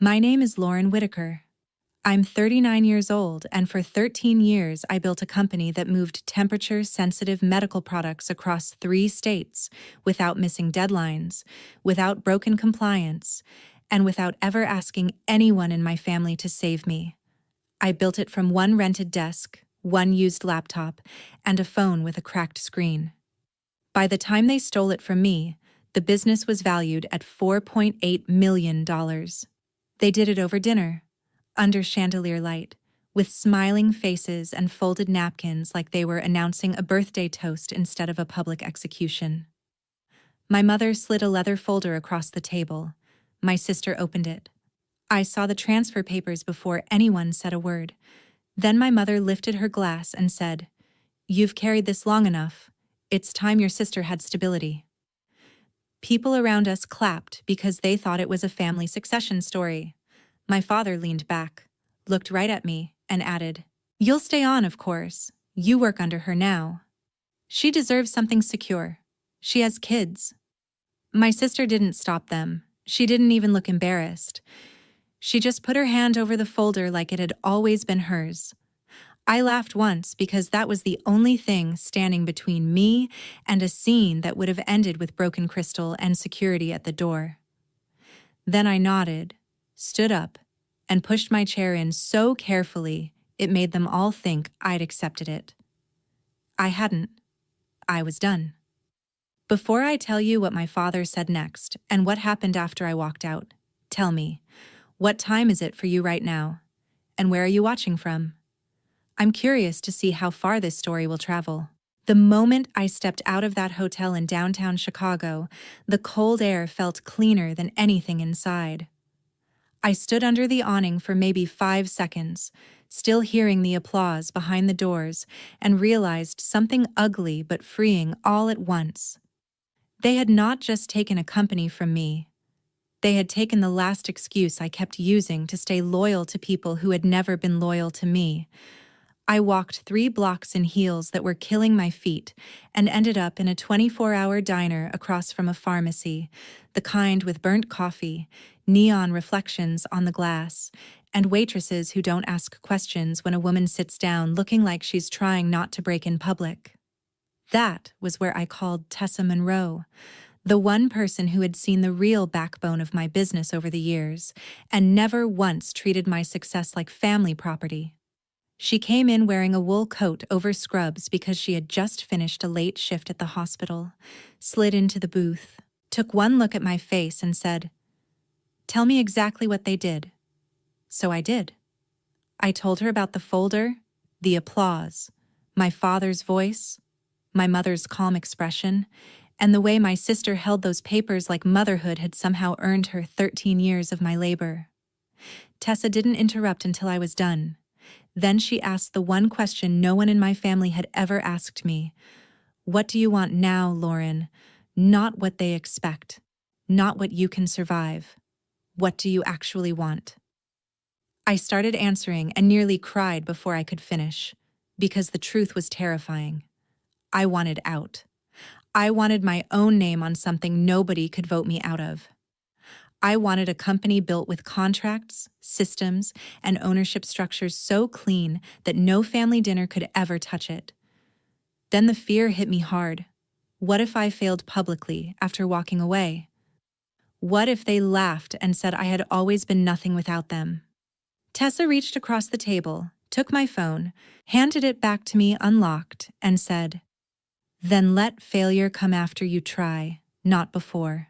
My name is Lauren Whitaker. I'm 39 years old, and for 13 years I built a company that moved temperature-sensitive medical products across 3 states without missing deadlines, without broken compliance, and without ever asking anyone in my family to save me. I built it from one rented desk, one used laptop, and a phone with a cracked screen. By the time they stole it from me, the business was valued at $4.8 million. They did it over dinner, under chandelier light, with smiling faces and folded napkins like they were announcing a birthday toast instead of a public execution. My mother slid a leather folder across the table. My sister opened it. I saw the transfer papers before anyone said a word. Then my mother lifted her glass and said, "You've carried this long enough. It's time your sister had stability." People around us clapped because they thought it was a family succession story. My father leaned back, looked right at me, and added, "You'll stay on, of course. You work under her now. She deserves something secure. She has kids." My sister didn't stop them. She didn't even look embarrassed. She just put her hand over the folder like it had always been hers. I laughed once because that was the only thing standing between me and a scene that would have ended with broken crystal and security at the door. Then I nodded, stood up, and pushed my chair in so carefully it made them all think I'd accepted it. I hadn't. I was done. Before I tell you what my father said next and what happened after I walked out, tell me, what time is it for you right now? And where are you watching from? I'm curious to see how far this story will travel. The moment I stepped out of that hotel in downtown Chicago, the cold air felt cleaner than anything inside. I stood under the awning for maybe 5 seconds, still hearing the applause behind the doors, and realized something ugly but freeing all at once. They had not just taken a company from me. They had taken the last excuse I kept using to stay loyal to people who had never been loyal to me. I walked 3 blocks in heels that were killing my feet and ended up in a 24-hour diner across from a pharmacy, the kind with burnt coffee, neon reflections on the glass, and waitresses who don't ask questions when a woman sits down looking like she's trying not to break in public. That was where I called Tessa Monroe, the one person who had seen the real backbone of my business over the years and never once treated my success like family property. She came in wearing a wool coat over scrubs because she had just finished a late shift at the hospital, slid into the booth, took one look at my face and said, "Tell me exactly what they did." So I did. I told her about the folder, the applause, my father's voice, my mother's calm expression, and the way my sister held those papers like motherhood had somehow earned her 13 years of my labor. Tessa didn't interrupt until I was done. Then she asked the one question no one in my family had ever asked me. "What do you want now, Lauren? Not what they expect. Not what you can survive. What do you actually want?" I started answering and nearly cried before I could finish, because the truth was terrifying. I wanted out. I wanted my own name on something nobody could vote me out of. I wanted a company built with contracts, systems, and ownership structures so clean that no family dinner could ever touch it. Then the fear hit me hard. What if I failed publicly after walking away? What if they laughed and said I had always been nothing without them? Tessa reached across the table, took my phone, handed it back to me unlocked, and said, "Then let failure come after you try, not before."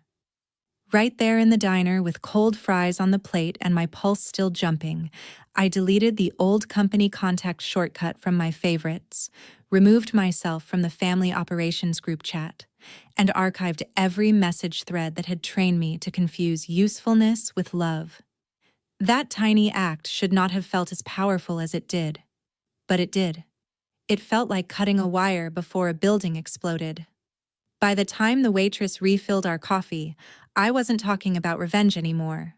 Right there in the diner with cold fries on the plate and my pulse still jumping, I deleted the old company contact shortcut from my favorites, removed myself from the family operations group chat, and archived every message thread that had trained me to confuse usefulness with love. That tiny act should not have felt as powerful as it did, but it did. It felt like cutting a wire before a building exploded. By the time the waitress refilled our coffee, I wasn't talking about revenge anymore.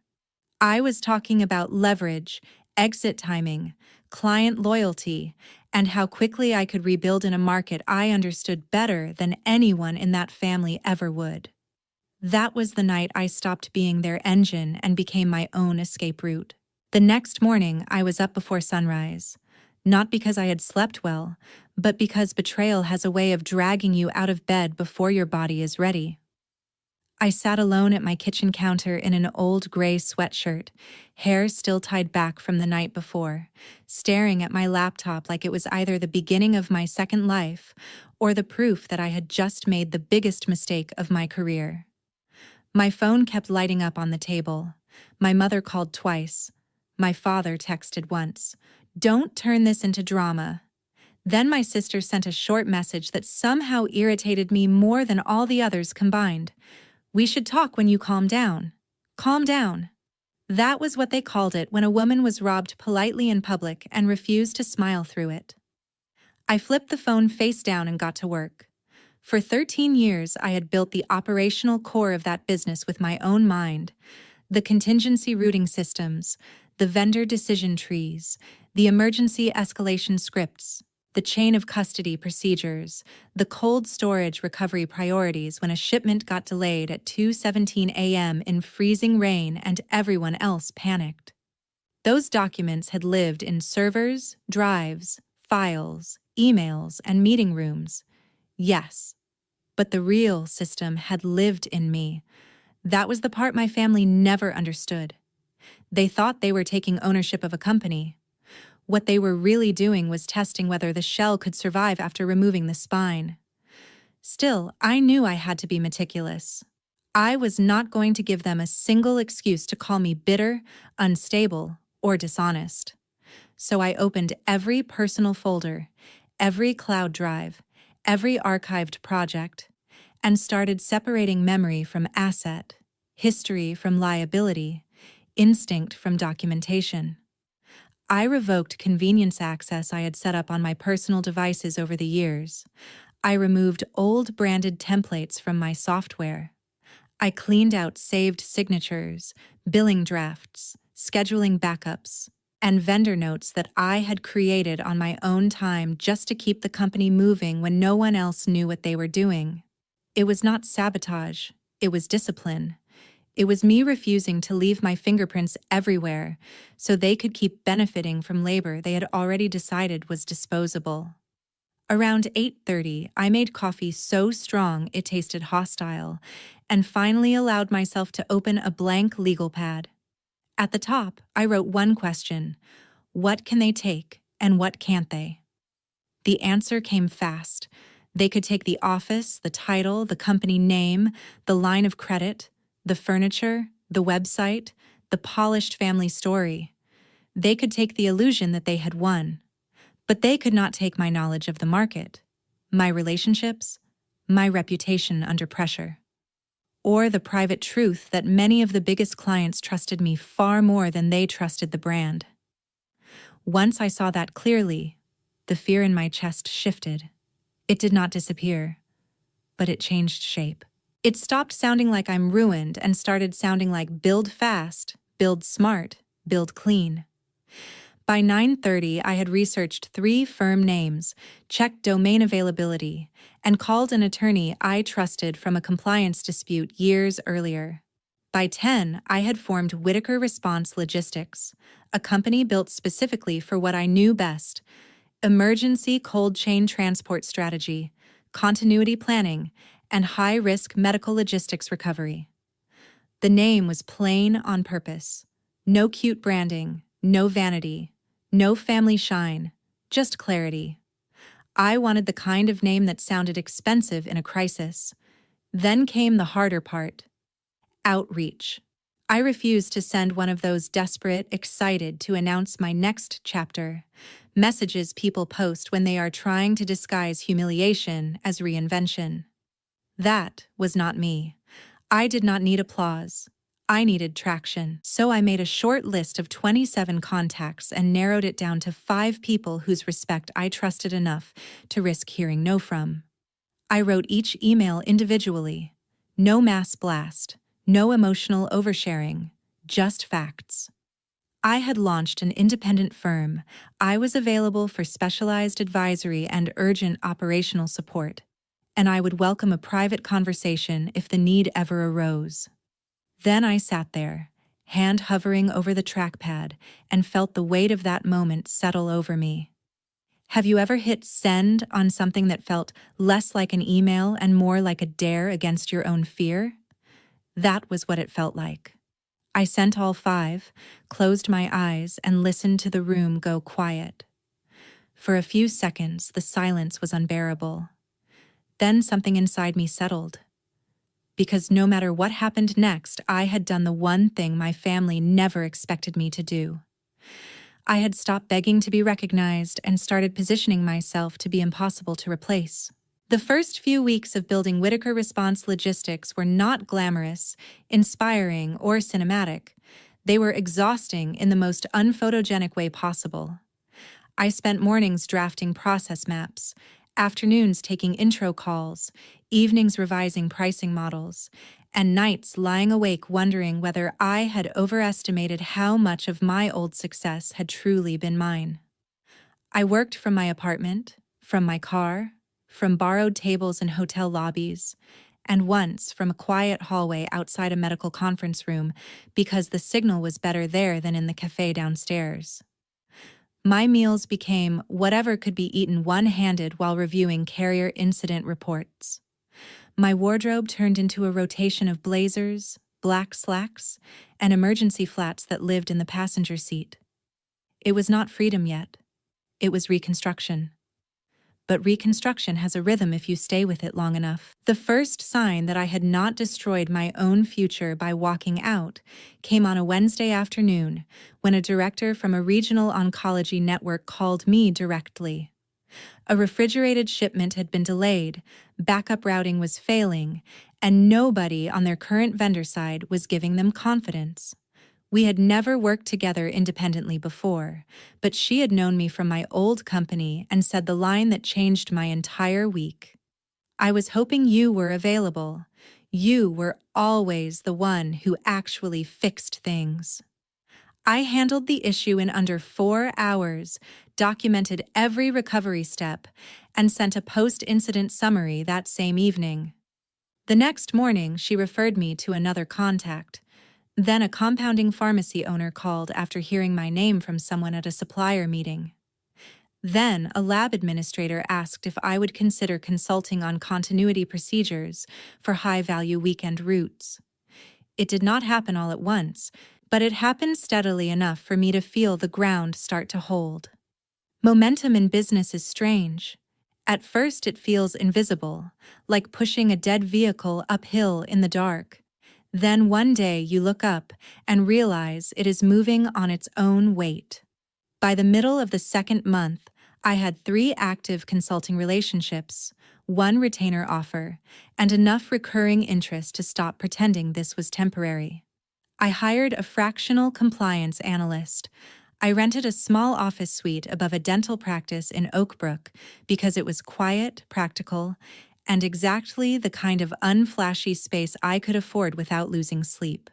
I was talking about leverage, exit timing, client loyalty, and how quickly I could rebuild in a market I understood better than anyone in that family ever would. That was the night I stopped being their engine and became my own escape route. The next morning, I was up before sunrise. Not because I had slept well, but because betrayal has a way of dragging you out of bed before your body is ready. I sat alone at my kitchen counter in an old gray sweatshirt, hair still tied back from the night before, staring at my laptop like it was either the beginning of my second life or the proof that I had just made the biggest mistake of my career. My phone kept lighting up on the table. My mother called twice. My father texted once. "Don't turn this into drama." Then my sister sent a short message that somehow irritated me more than all the others combined. "We should talk when you calm down." Calm down. That was what they called it when a woman was robbed politely in public and refused to smile through it. I flipped the phone face down and got to work. For 13 years, I had built the operational core of that business with my own mind. The contingency routing systems, the vendor decision trees, the emergency escalation scripts, the chain of custody procedures, the cold storage recovery priorities when a shipment got delayed at 2:17 a.m. in freezing rain and everyone else panicked. Those documents had lived in servers, drives, files, emails, and meeting rooms. Yes, but the real system had lived in me. That was the part my family never understood. They thought they were taking ownership of a company. What they were really doing was testing whether the shell could survive after removing the spine. Still, I knew I had to be meticulous. I was not going to give them a single excuse to call me bitter, unstable, or dishonest. So I opened every personal folder, every cloud drive, every archived project, and started separating memory from asset, history from liability, instinct from documentation. I revoked convenience access I had set up on my personal devices over the years. I removed old branded templates from my software. I cleaned out saved signatures, billing drafts, scheduling backups, and vendor notes that I had created on my own time just to keep the company moving when no one else knew what they were doing. It was not sabotage, it was discipline. It was me refusing to leave my fingerprints everywhere so they could keep benefiting from labor they had already decided was disposable. Around 8:30, I made coffee so strong it tasted hostile, and finally allowed myself to open a blank legal pad. At the top, I wrote one question: what can they take and what can't they? The answer came fast. They could take the office, the title, the company name, the line of credit, the furniture, the website, the polished family story. They could take the illusion that they had won. But they could not take my knowledge of the market, my relationships, my reputation under pressure, or the private truth that many of the biggest clients trusted me far more than they trusted the brand. Once I saw that clearly, the fear in my chest shifted. It did not disappear, but it changed shape. It stopped sounding like I'm ruined and started sounding like build fast, build smart, build clean. By 9:30, I had researched 3 firm names, checked domain availability, and called an attorney I trusted from a compliance dispute years earlier. By 10, I had formed Whitaker Response Logistics, a company built specifically for what I knew best: emergency cold chain transport strategy, continuity planning, and high-risk medical logistics recovery. The name was plain on purpose. No cute branding, no vanity, no family shine, just clarity. I wanted the kind of name that sounded expensive in a crisis. Then came the harder part: outreach. I refused to send one of those desperate, excited to announce my next chapter messages people post when they are trying to disguise humiliation as reinvention. That was not me. I did not need applause. I needed traction. So I made a short list of 27 contacts and narrowed it down to 5 people whose respect I trusted enough to risk hearing no from. I wrote each email individually. No mass blast, no emotional oversharing, just facts. I had launched an independent firm. I was available for specialized advisory and urgent operational support. and I would welcome a private conversation if the need ever arose. Then I sat there, hand hovering over the trackpad, and felt the weight of that moment settle over me. Have you ever hit send on something that felt less like an email and more like a dare against your own fear? That was what it felt like. I sent all 5, closed my eyes, and listened to the room go quiet. For a few seconds, the silence was unbearable. Then something inside me settled. Because no matter what happened next, I had done the one thing my family never expected me to do. I had stopped begging to be recognized and started positioning myself to be impossible to replace. The first few weeks of building Whitaker Response Logistics were not glamorous, inspiring, or cinematic. They were exhausting in the most unphotogenic way possible. I spent mornings drafting process maps, afternoons taking intro calls, evenings revising pricing models, and nights lying awake wondering whether I had overestimated how much of my old success had truly been mine. I worked from my apartment, from my car, from borrowed tables in hotel lobbies, and once from a quiet hallway outside a medical conference room because the signal was better there than in the cafe downstairs. My meals became whatever could be eaten one-handed while reviewing carrier incident reports. My wardrobe turned into a rotation of blazers, black slacks, and emergency flats that lived in the passenger seat. It was not freedom yet. It was reconstruction. But reconstruction has a rhythm if you stay with it long enough. The first sign that I had not destroyed my own future by walking out came on a Wednesday afternoon when a director from a regional oncology network called me directly. A refrigerated shipment had been delayed, backup routing was failing, and nobody on their current vendor side was giving them confidence. We had never worked together independently before, but she had known me from my old company and said the line that changed my entire week. I was hoping you were available. You were always the one who actually fixed things. I handled the issue in under 4 hours, documented every recovery step, and sent a post-incident summary that same evening. The next morning, she referred me to another contact. Then a compounding pharmacy owner called after hearing my name from someone at a supplier meeting. Then a lab administrator asked if I would consider consulting on continuity procedures for high-value weekend routes. It did not happen all at once, but it happened steadily enough for me to feel the ground start to hold. Momentum in business is strange. At first it feels invisible, like pushing a dead vehicle uphill in the dark. Then one day you look up and realize it is moving on its own weight. By the middle of the second month, I had 3 active consulting relationships, 1 retainer offer, and enough recurring interest to stop pretending this was temporary. I hired a fractional compliance analyst. I rented a small office suite above a dental practice in Oak Brook because it was quiet, practical, and exactly the kind of unflashy space I could afford without losing sleep.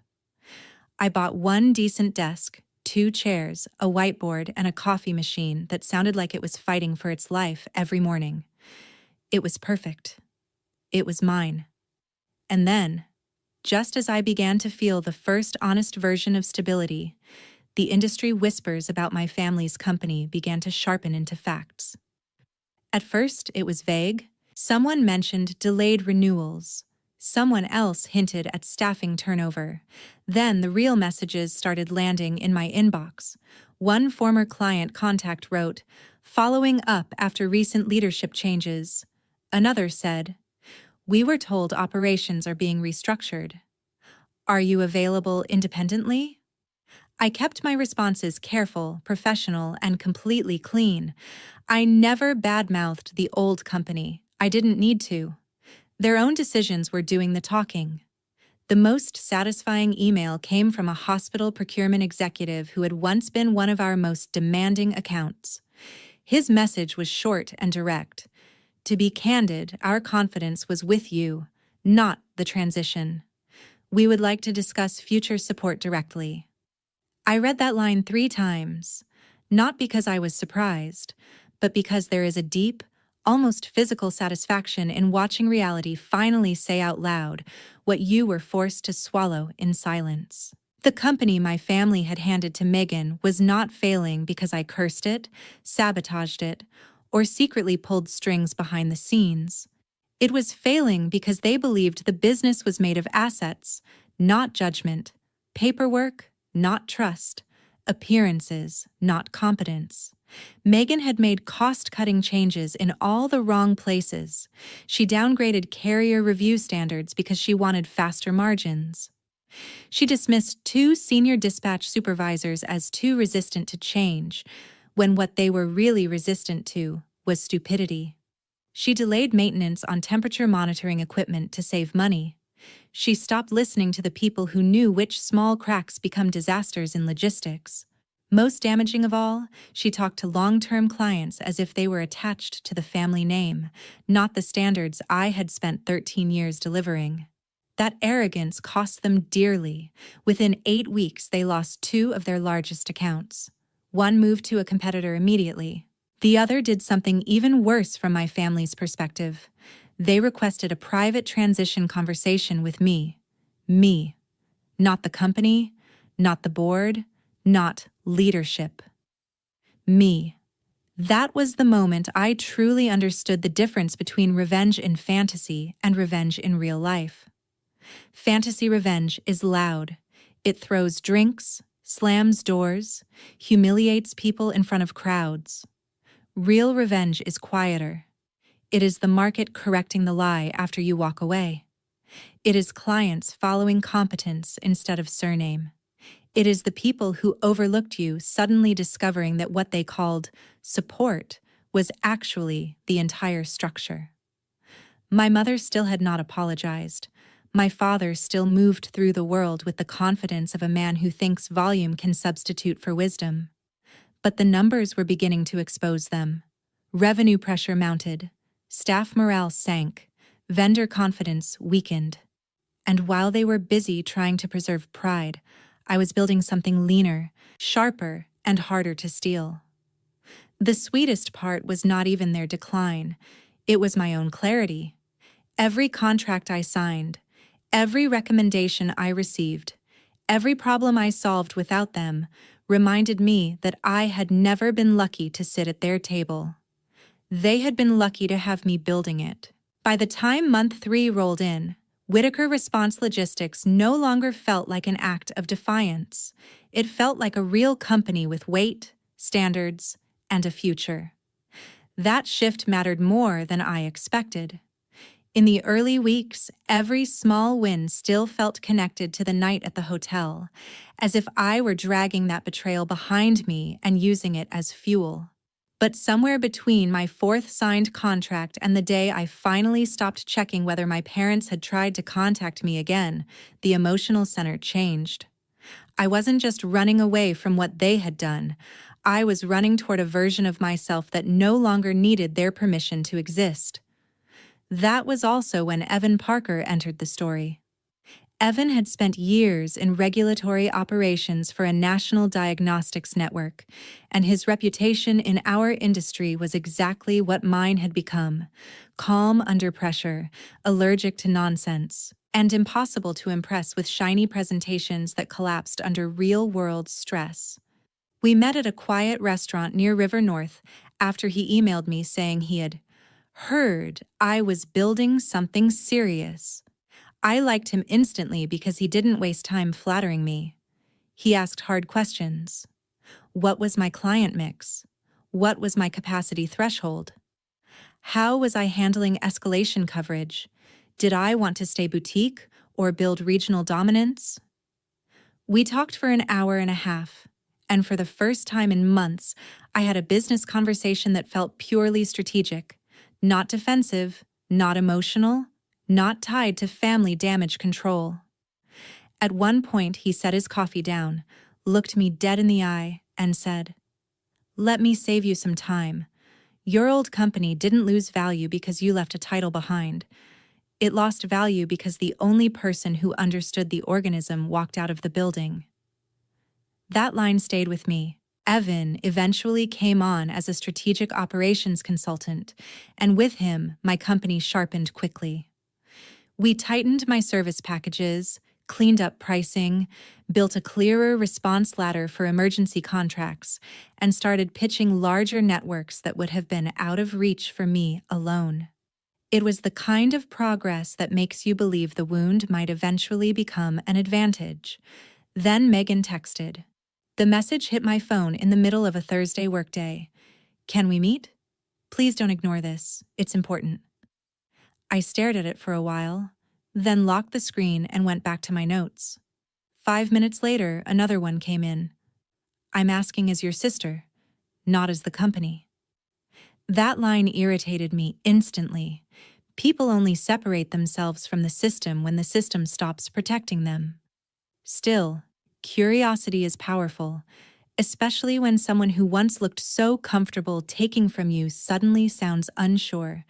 I bought 1 decent desk, 2 chairs, a whiteboard, and a coffee machine that sounded like it was fighting for its life every morning. It was perfect. It was mine. And then, just as I began to feel the first honest version of stability, the industry whispers about my family's company began to sharpen into facts. At first, it was vague. Someone mentioned delayed renewals. Someone else hinted at staffing turnover. Then the real messages started landing in my inbox. One former client contact wrote, "Following up after recent leadership changes." Another said, "We were told operations are being restructured. Are you available independently?" I kept my responses careful, professional, and completely clean. I never badmouthed the old company. I didn't need to. Their own decisions were doing the talking. The most satisfying email came from a hospital procurement executive who had once been one of our most demanding accounts. His message was short and direct. To be candid, our confidence was with you, not the transition. We would like to discuss future support directly. I read that line 3 times, not because I was surprised, but because there is a deep, almost physical satisfaction in watching reality finally say out loud what you were forced to swallow in silence. The company my family had handed to Megan was not failing because I cursed it, sabotaged it, or secretly pulled strings behind the scenes. It was failing because they believed the business was made of assets, not judgment, paperwork, not trust, appearances, not competence. Megan had made cost-cutting changes in all the wrong places. She downgraded carrier review standards because she wanted faster margins. She dismissed 2 senior dispatch supervisors as too resistant to change, when what they were really resistant to was stupidity. She delayed maintenance on temperature monitoring equipment to save money. She stopped listening to the people who knew which small cracks become disasters in logistics. Most damaging of all, she talked to long-term clients as if they were attached to the family name, not the standards I had spent 13 years delivering. That arrogance cost them dearly. Within 8 weeks, they lost 2 of their largest accounts. One moved to a competitor immediately. The other did something even worse from my family's perspective. They requested a private transition conversation with me. Me. Not the company, not the board, not leadership. Me. That was the moment I truly understood the difference between revenge in fantasy and revenge in real life. Fantasy revenge is loud. It throws drinks, slams doors, humiliates people in front of crowds. Real revenge is quieter. It is the market correcting the lie after you walk away. It is clients following competence instead of surname. It is the people who overlooked you suddenly discovering that what they called support was actually the entire structure. My mother still had not apologized. My father still moved through the world with the confidence of a man who thinks volume can substitute for wisdom. But the numbers were beginning to expose them. Revenue pressure mounted. Staff morale sank. Vendor confidence weakened. And while they were busy trying to preserve pride, I was building something leaner, sharper, and harder to steal. The sweetest part was not even their decline. It was my own clarity. Every contract I signed, every recommendation I received, every problem I solved without them reminded me that I had never been lucky to sit at their table. They had been lucky to have me building it. By the time month 3 rolled in, Whitaker Response Logistics no longer felt like an act of defiance. It felt like a real company with weight, standards, and a future. That shift mattered more than I expected. In the early weeks, every small win still felt connected to the night at the hotel, as if I were dragging that betrayal behind me and using it as fuel. But somewhere between my 4th signed contract and the day I finally stopped checking whether my parents had tried to contact me again, the emotional center changed. I wasn't just running away from what they had done. I was running toward a version of myself that no longer needed their permission to exist. That was also when Evan Parker entered the story. Evan had spent years in regulatory operations for a national diagnostics network, and his reputation in our industry was exactly what mine had become: calm under pressure, allergic to nonsense, and impossible to impress with shiny presentations that collapsed under real-world stress. We met at a quiet restaurant near River North after he emailed me saying he had heard I was building something serious. I liked him instantly because he didn't waste time flattering me. He asked hard questions. What was my client mix? What was my capacity threshold? How was I handling escalation coverage? Did I want to stay boutique or build regional dominance? We talked for an hour and a half, and for the first time in months, I had a business conversation that felt purely strategic, not defensive, not emotional, not tied to family damage control. At one point, he set his coffee down, looked me dead in the eye, and said, "Let me save you some time. Your old company didn't lose value because you left a title behind. It lost value because the only person who understood the organism walked out of the building." That line stayed with me. Evan eventually came on as a strategic operations consultant, and with him, my company sharpened quickly. We tightened my service packages, cleaned up pricing, built a clearer response ladder for emergency contracts, and started pitching larger networks that would have been out of reach for me alone. It was the kind of progress that makes you believe the wound might eventually become an advantage. Then Megan texted. The message hit my phone in the middle of a Thursday workday. Can we meet? Please don't ignore this. It's important. I stared at it for a while, then locked the screen and went back to my notes. 5 minutes later, another one came in. I'm asking as your sister, not as the company. That line irritated me instantly. People only separate themselves from the system when the system stops protecting them. Still, curiosity is powerful, especially when someone who once looked so comfortable taking from you suddenly sounds unsure.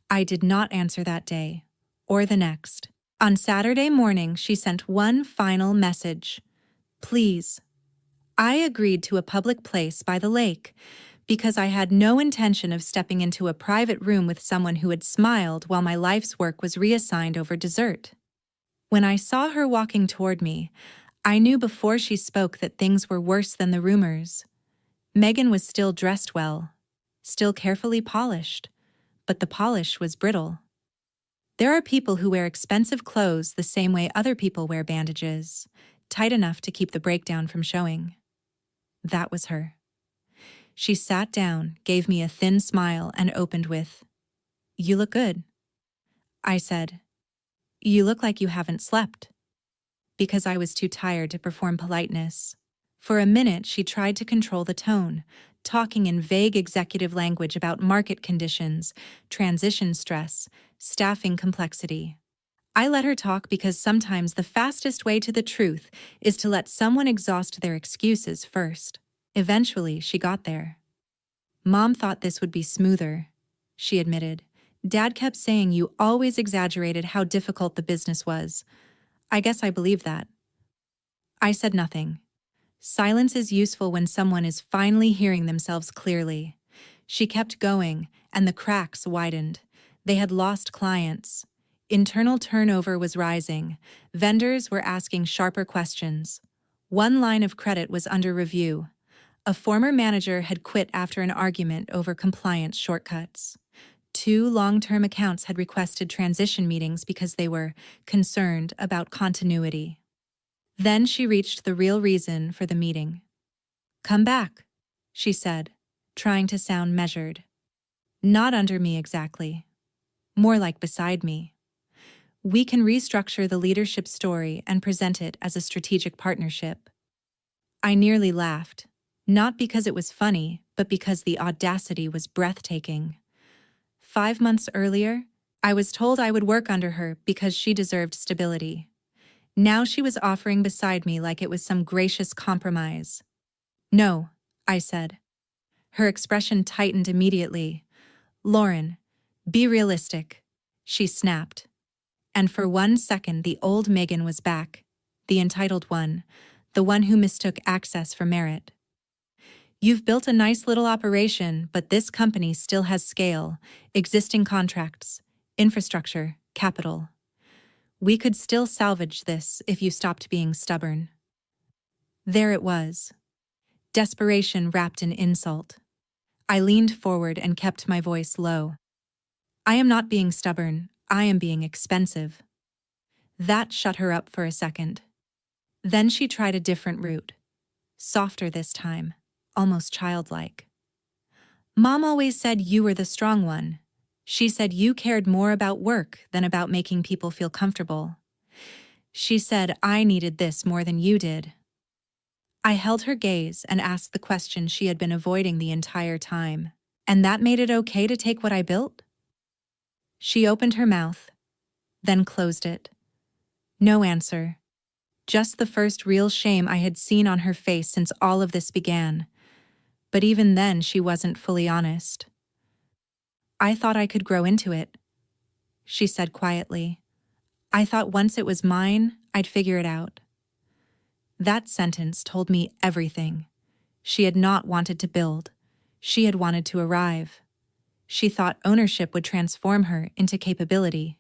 I did not answer that day, or the next. On Saturday morning, she sent one final message. Please. I agreed to a public place by the lake because I had no intention of stepping into a private room with someone who had smiled while my life's work was reassigned over dessert. When I saw her walking toward me, I knew before she spoke that things were worse than the rumors. Megan was still dressed well, still carefully polished, but the polish was brittle. There are people who wear expensive clothes the same way other people wear bandages, tight enough to keep the breakdown from showing. That was her. She sat down, gave me a thin smile, and opened with, You look good. I said, You look like you haven't slept. Because I was too tired to perform politeness. For a minute, she tried to control the tone, talking in vague executive language about market conditions, transition stress, staffing complexity. I let her talk because sometimes the fastest way to the truth is to let someone exhaust their excuses first. Eventually, she got there. Mom thought this would be smoother, she admitted. Dad kept saying you always exaggerated how difficult the business was. I guess I believe that. I said nothing. Silence is useful when someone is finally hearing themselves clearly. She kept going, and the cracks widened. They had lost clients. Internal turnover was rising. Vendors were asking sharper questions. One line of credit was under review. A former manager had quit after an argument over compliance shortcuts. 2 long-term accounts had requested transition meetings because they were concerned about continuity. Then she reached the real reason for the meeting. Come back, she said, trying to sound measured. Not under me exactly. More like beside me. We can restructure the leadership story and present it as a strategic partnership. I nearly laughed, not because it was funny, but because the audacity was breathtaking. 5 months earlier, I was told I would work under her because she deserved stability. Now she was offering beside me like it was some gracious compromise. No, I said. Her expression tightened immediately. Lauren, be realistic, she snapped. And for 1 second the old Megan was back, the entitled one, the one who mistook access for merit. You've built a nice little operation, but this company still has scale, existing contracts, infrastructure, capital. We could still salvage this if you stopped being stubborn. There it was. Desperation wrapped in insult. I leaned forward and kept my voice low. I am not being stubborn, I am being expensive. That shut her up for a second. Then she tried a different route. Softer this time, almost childlike. Mom always said you were the strong one. She said you cared more about work than about making people feel comfortable. She said I needed this more than you did. I held her gaze and asked the question she had been avoiding the entire time. And that made it okay to take what I built? She opened her mouth, then closed it. No answer. Just the first real shame I had seen on her face since all of this began. But even then, she wasn't fully honest. I thought I could grow into it, she said quietly. I thought once it was mine, I'd figure it out. That sentence told me everything. She had not wanted to build. She had wanted to arrive. She thought ownership would transform her into capability.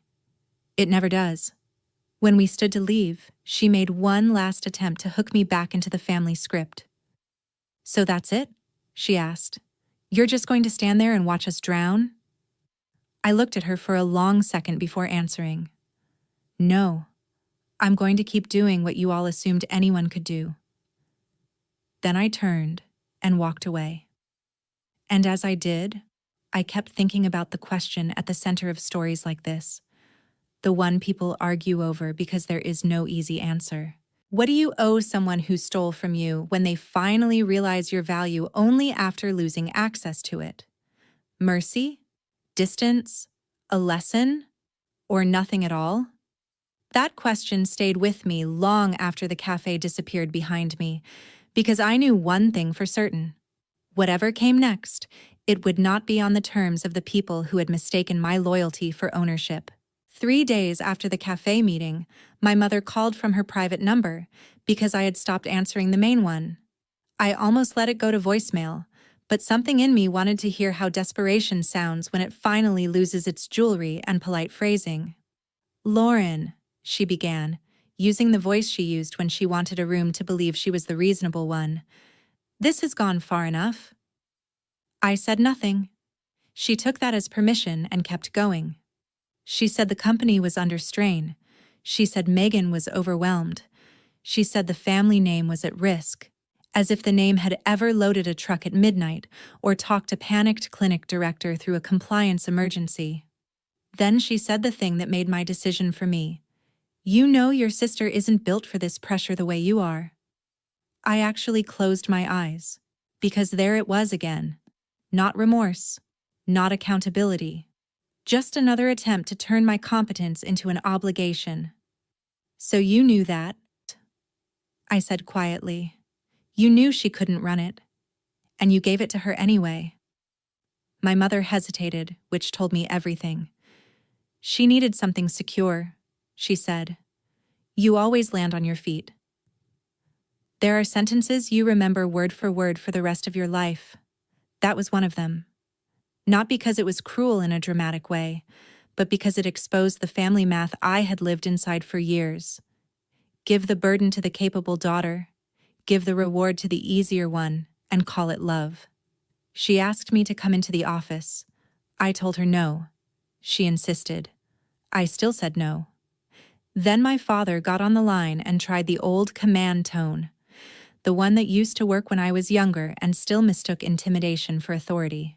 It never does. When we stood to leave, she made one last attempt to hook me back into the family script. "So that's it?" she asked. "You're just going to stand there and watch us drown?" I looked at her for a long second before answering. "No, I'm going to keep doing what you all assumed anyone could do." Then I turned and walked away. And as I did, I kept thinking about the question at the center of stories like this, the one people argue over because there is no easy answer. What do you owe someone who stole from you when they finally realize your value only after losing access to it? Mercy? Distance? A lesson? Or nothing at all? That question stayed with me long after the cafe disappeared behind me, because I knew one thing for certain. Whatever came next, it would not be on the terms of the people who had mistaken my loyalty for ownership. 3 days after the cafe meeting, my mother called from her private number because I had stopped answering the main one. I almost let it go to voicemail, but something in me wanted to hear how desperation sounds when it finally loses its jewelry and polite phrasing. "Lauren," she began, using the voice she used when she wanted a room to believe she was the reasonable one. "This has gone far enough." I said nothing. She took that as permission and kept going. She said the company was under strain. She said Megan was overwhelmed. She said the family name was at risk, as if the name had ever loaded a truck at midnight or talked a panicked clinic director through a compliance emergency. Then she said the thing that made my decision for me. "You know your sister isn't built for this pressure the way you are." I actually closed my eyes, because there it was again. Not remorse, not accountability. Just another attempt to turn my competence into an obligation. "So you knew that," I said quietly. "You knew she couldn't run it, and you gave it to her anyway." My mother hesitated, which told me everything. "She needed something secure," she said. "You always land on your feet. There are sentences you remember word for the rest of your life. That was one of them. Not because it was cruel in a dramatic way, but because it exposed the family math I had lived inside for years. Give the burden to the capable daughter, give the reward to the easier one, and call it love. She asked me to come into the office. I told her no. She insisted. I still said no. Then my father got on the line and tried the old command tone, the one that used to work when I was younger and still mistook intimidation for authority.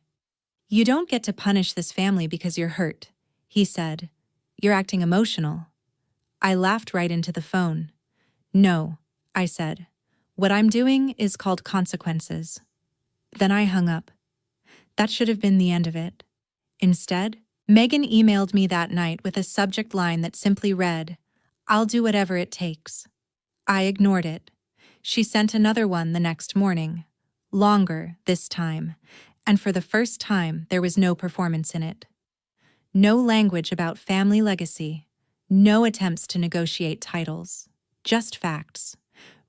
"You don't get to punish this family because you're hurt," he said. "You're acting emotional." I laughed right into the phone. "No," I said. "What I'm doing is called consequences." Then I hung up. That should have been the end of it. Instead, Megan emailed me that night with a subject line that simply read, "I'll do whatever it takes." I ignored it. She sent another one the next morning. Longer, this time, and for the first time there was no performance in it. No language about family legacy. No attempts to negotiate titles. Just facts.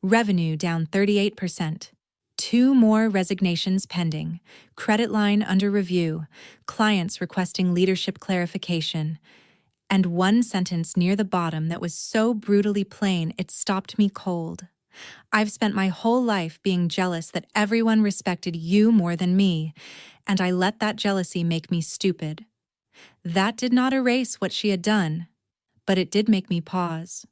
Revenue down 38%. 2 more resignations pending. Credit line under review. Clients requesting leadership clarification. And one sentence near the bottom that was so brutally plain it stopped me cold. "I've spent my whole life being jealous that everyone respected you more than me, and I let that jealousy make me stupid." That did not erase what she had done, but it did make me pause.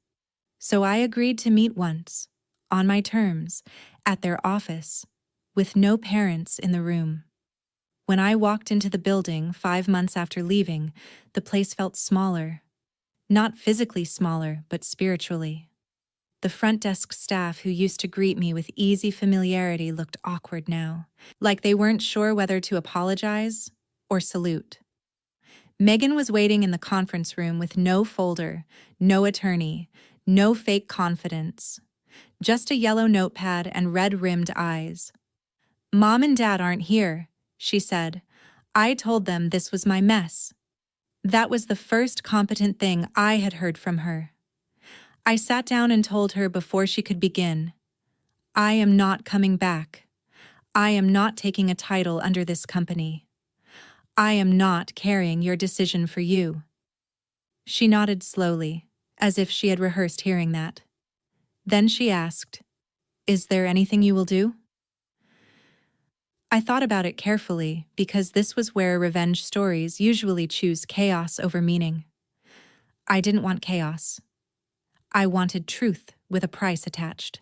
So I agreed to meet once, on my terms, at their office, with no parents in the room. When I walked into the building 5 months after leaving, the place felt smaller. Not physically smaller, but spiritually. The front desk staff who used to greet me with easy familiarity looked awkward now, like they weren't sure whether to apologize or salute. Megan was waiting in the conference room with no folder, no attorney, no fake confidence. Just a yellow notepad and red-rimmed eyes. "Mom and Dad aren't here," she said. "I told them this was my mess." That was the first competent thing I had heard from her. I sat down and told her before she could begin, "I am not coming back. I am not taking a title under this company. I am not carrying your decision for you." She nodded slowly, as if she had rehearsed hearing that. Then she asked, "Is there anything you will do?" I thought about it carefully because this was where revenge stories usually choose chaos over meaning. I didn't want chaos. I wanted truth with a price attached.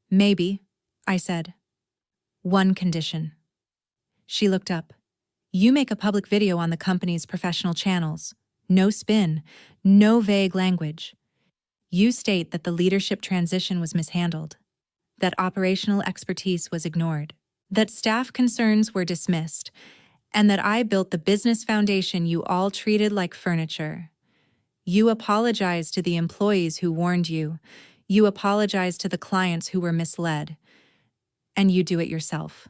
"Maybe," I said. "One condition." She looked up. "You make a public video on the company's professional channels. No spin, no vague language. You state that the leadership transition was mishandled, that operational expertise was ignored, that staff concerns were dismissed, and that I built the business foundation you all treated like furniture. You apologize to the employees who warned you. You apologize to the clients who were misled. And you do it yourself."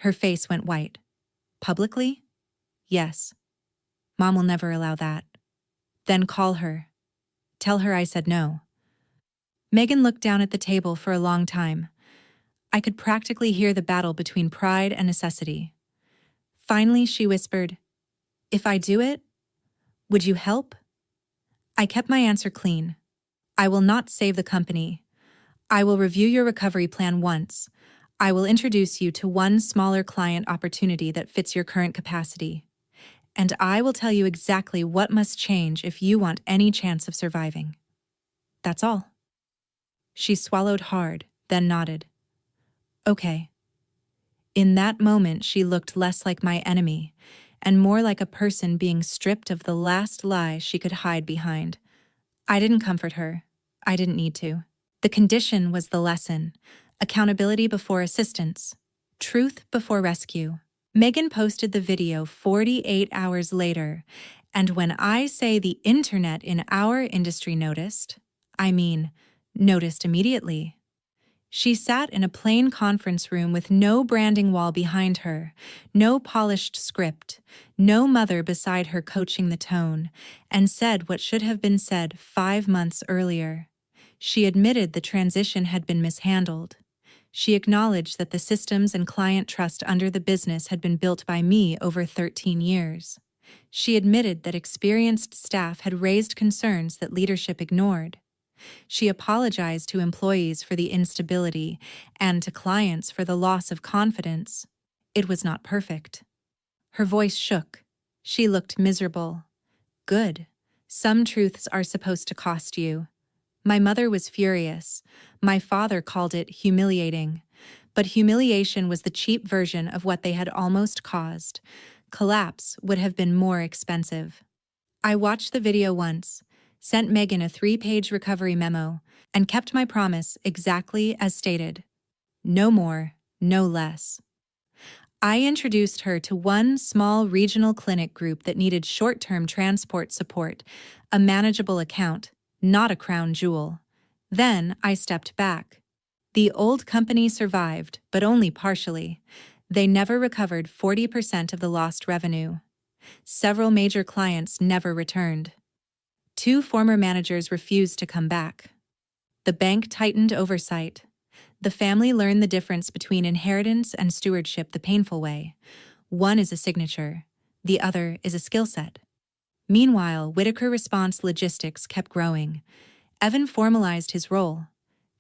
Her face went white. "Publicly?" "Yes. Mom will never allow that." "Then call her. Tell her I said no." Megan looked down at the table for a long time. I could practically hear the battle between pride and necessity. Finally, she whispered, "If I do it, would you help?" I kept my answer clean. "I will not save the company. I will review your recovery plan once. I will introduce you to one smaller client opportunity that fits your current capacity. And I will tell you exactly what must change if you want any chance of surviving. That's all." She swallowed hard, then nodded. "Okay." In that moment, she looked less like my enemy and more like a person being stripped of the last lie she could hide behind. I didn't comfort her. I didn't need to. The condition was the lesson: accountability before assistance, truth before rescue. Megan posted the video 48 hours later, and when I say the internet in our industry noticed, I mean noticed immediately. She sat in a plain conference room with no branding wall behind her, no polished script, no mother beside her coaching the tone, and said what should have been said 5 months earlier. She admitted the transition had been mishandled. She acknowledged that the systems and client trust under the business had been built by me over 13 years. She admitted that experienced staff had raised concerns that leadership ignored. She apologized to employees for the instability and to clients for the loss of confidence. It was not perfect. Her voice shook. She looked miserable. Good. Some truths are supposed to cost you. My mother was furious. My father called it humiliating. But humiliation was the cheap version of what they had almost caused. Collapse would have been more expensive. I watched the video once, sent Megan a 3-page recovery memo, and kept my promise exactly as stated. No more, no less. I introduced her to one small regional clinic group that needed short-term transport support, a manageable account, not a crown jewel. Then I stepped back. The old company survived, but only partially. They never recovered 40% of the lost revenue. Several major clients never returned. 2 former managers refused to come back. The bank tightened oversight. The family learned the difference between inheritance and stewardship the painful way. One is a signature, the other is a skill set. Meanwhile, Whitaker Response Logistics kept growing. Evan formalized his role.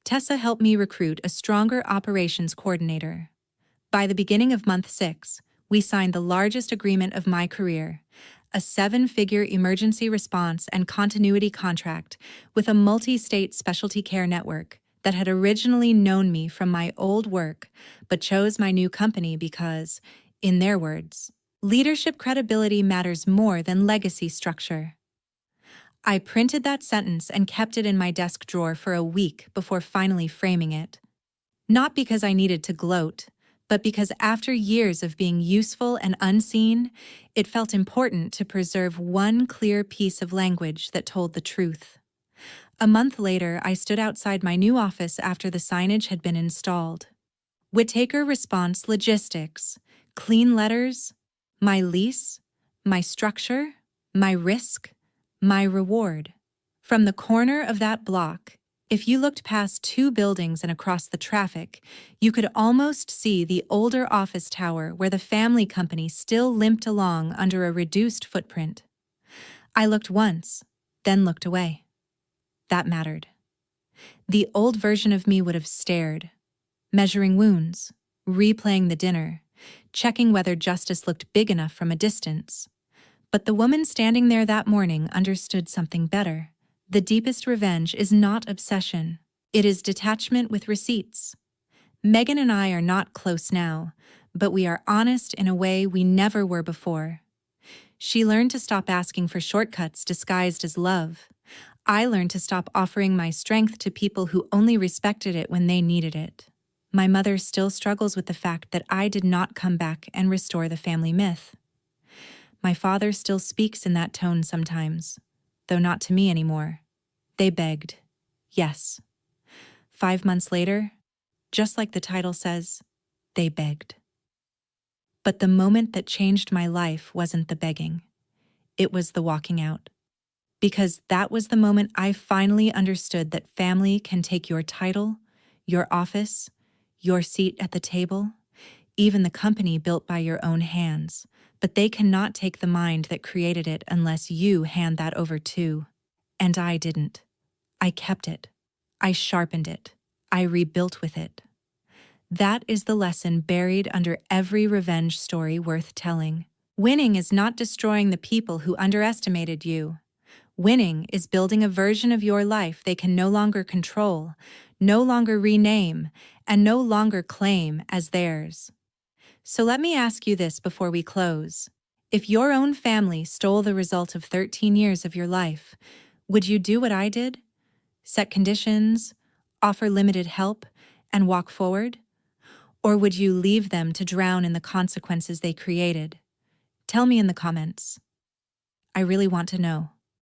Tessa helped me recruit a stronger operations coordinator. By the beginning of month 6, we signed the largest agreement of my career, a 7-figure emergency response and continuity contract with a multi-state specialty care network that had originally known me from my old work but chose my new company because, in their words, leadership credibility matters more than legacy structure. I printed that sentence and kept it in my desk drawer for a week before finally framing it. Not because I needed to gloat, but because after years of being useful and unseen, it felt important to preserve one clear piece of language that told the truth. A month later, I stood outside my new office after the signage had been installed. Whitaker Response Logistics, clean letters, my lease, my structure, my risk, my reward. From the corner of that block, If you looked past two buildings and across the traffic, you could almost see the older office tower where the family company still limped along under a reduced footprint. I looked once, then looked away. That mattered. The old version of me would have stared, measuring wounds, replaying the dinner, checking whether justice looked big enough from a distance. But the woman standing there that morning understood something better. The deepest revenge is not obsession. It is detachment with receipts. Megan and I are not close now, but we are honest in a way we never were before. She learned to stop asking for shortcuts disguised as love. I learned to stop offering my strength to people who only respected it when they needed it. My mother still struggles with the fact that I did not come back and restore the family myth. My father still speaks in that tone sometimes, though not to me anymore. They begged. Yes. 5 months later, just like the title says, they begged. But the moment that changed my life wasn't the begging. It was the walking out. Because that was the moment I finally understood that family can take your title, your office, your seat at the table, even the company built by your own hands, but they cannot take the mind that created it unless you hand that over too. And I didn't. I kept it. I sharpened it. I rebuilt with it. That is the lesson buried under every revenge story worth telling. Winning is not destroying the people who underestimated you. Winning is building a version of your life they can no longer control, no longer rename, and no longer claim as theirs. So let me ask you this before we close. If your own family stole the result of 13 years of your life, would you do what I did? Set conditions, offer limited help, and walk forward? Or would you leave them to drown in the consequences they created? Tell me in the comments. I really want to know.